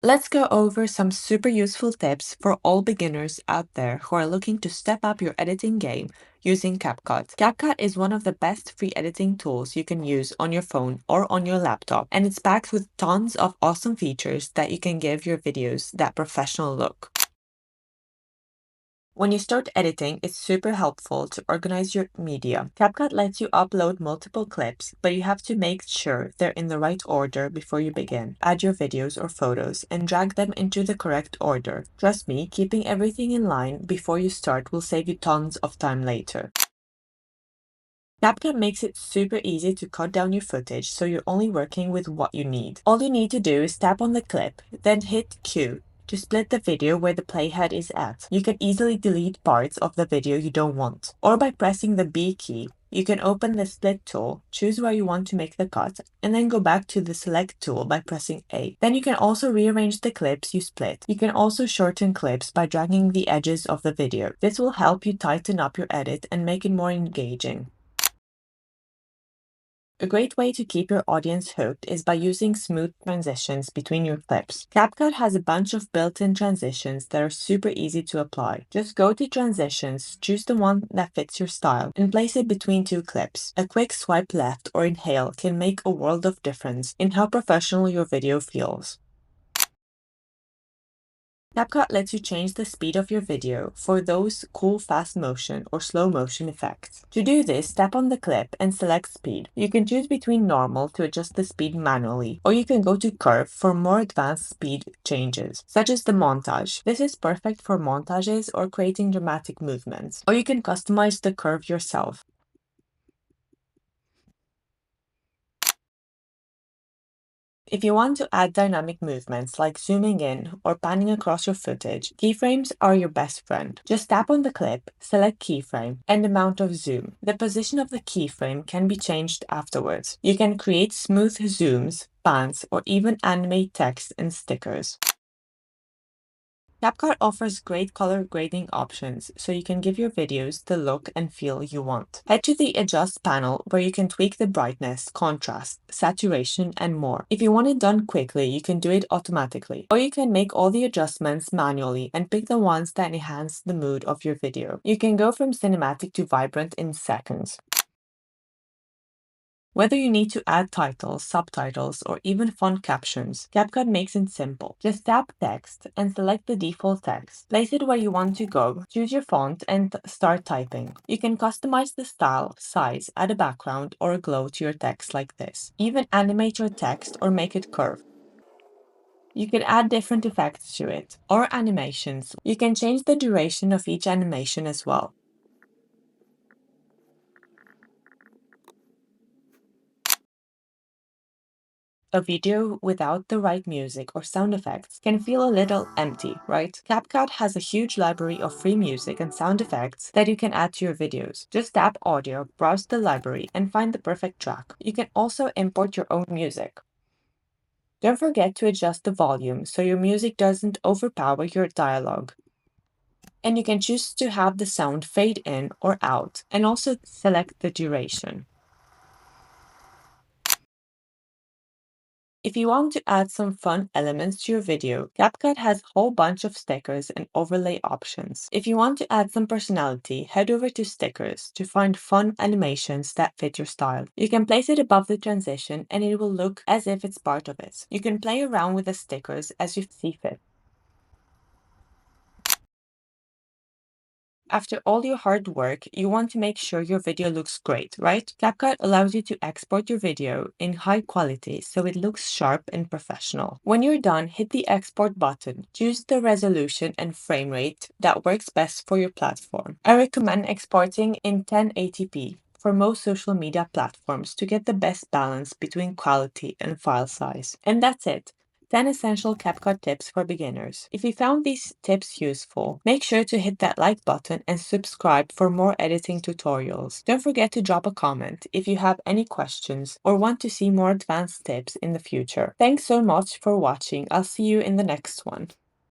Let's go over some super useful tips for all beginners out there who are looking to step up your editing game using CapCut. CapCut is one of the best free editing tools you can use on your phone or on your laptop, and it's packed with tons of awesome features that you can give your videos that professional look. When you start editing, it's super helpful to organize your media. CapCut lets you upload multiple clips, but you have to make sure they're in the right order before you begin. Add your videos or photos and drag them into the correct order. Trust me, keeping everything in line before you start will save you tons of time later. CapCut makes it super easy to cut down your footage so you're only working with what you need. All you need to do is tap on the clip, then hit Q to split the video where the playhead is at. You can easily delete parts of the video you don't want. Or by pressing the B key, you can open the split tool, choose where you want to make the cut, and then go back to the select tool by pressing A. Then you can also rearrange the clips you split. You can also shorten clips by dragging the edges of the video. This will help you tighten up your edit and make it more engaging. A great way to keep your audience hooked is by using smooth transitions between your clips. CapCut has a bunch of built-in transitions that are super easy to apply. Just go to Transitions, choose the one that fits your style, and place it between two clips. A quick swipe left or inhale can make a world of difference in how professional your video feels. CapCut lets you change the speed of your video for those cool fast motion or slow motion effects. To do this, tap on the clip and select speed. You can choose between normal to adjust the speed manually, or you can go to curve for more advanced speed changes, such as the montage. This is perfect for montages or creating dramatic movements, or you can customize the curve yourself. If you want to add dynamic movements like zooming in or panning across your footage, keyframes are your best friend. Just tap on the clip, select keyframe, and amount of zoom. The position of the keyframe can be changed afterwards. You can create smooth zooms, pans, or even animate text and stickers. CapCut offers great color grading options, so you can give your videos the look and feel you want. Head to the Adjust panel where you can tweak the brightness, contrast, saturation, and more. If you want it done quickly, you can do it automatically. Or you can make all the adjustments manually and pick the ones that enhance the mood of your video. You can go from cinematic to vibrant in seconds. Whether you need to add titles, subtitles, or even font captions, CapCut makes it simple. Just tap Text and select the default text. Place it where you want to go, choose your font, and start typing. You can customize the style, size, add a background, or a glow to your text like this. Even animate your text or make it curve. You can add different effects to it, or animations. You can change the duration of each animation as well. A video without the right music or sound effects can feel a little empty, right? CapCut has a huge library of free music and sound effects that you can add to your videos. Just tap Audio, browse the library, and find the perfect track. You can also import your own music. Don't forget to adjust the volume so your music doesn't overpower your dialogue. And you can choose to have the sound fade in or out, and also select the duration. If you want to add some fun elements to your video, CapCut has a whole bunch of stickers and overlay options. If you want to add some personality, head over to Stickers to find fun animations that fit your style. You can place it above the transition and it will look as if it's part of it. You can play around with the stickers as you see fit. After all your hard work, you want to make sure your video looks great, right? CapCut allows you to export your video in high quality so it looks sharp and professional. When you're done, hit the export button. Choose the resolution and frame rate that works best for your platform. I recommend exporting in 1080p for most social media platforms to get the best balance between quality and file size. And that's it. 10 essential CapCut tips for beginners. If you found these tips useful, make sure to hit that like button and subscribe for more editing tutorials. Don't forget to drop a comment if you have any questions or want to see more advanced tips in the future. Thanks so much for watching. I'll see you in the next one.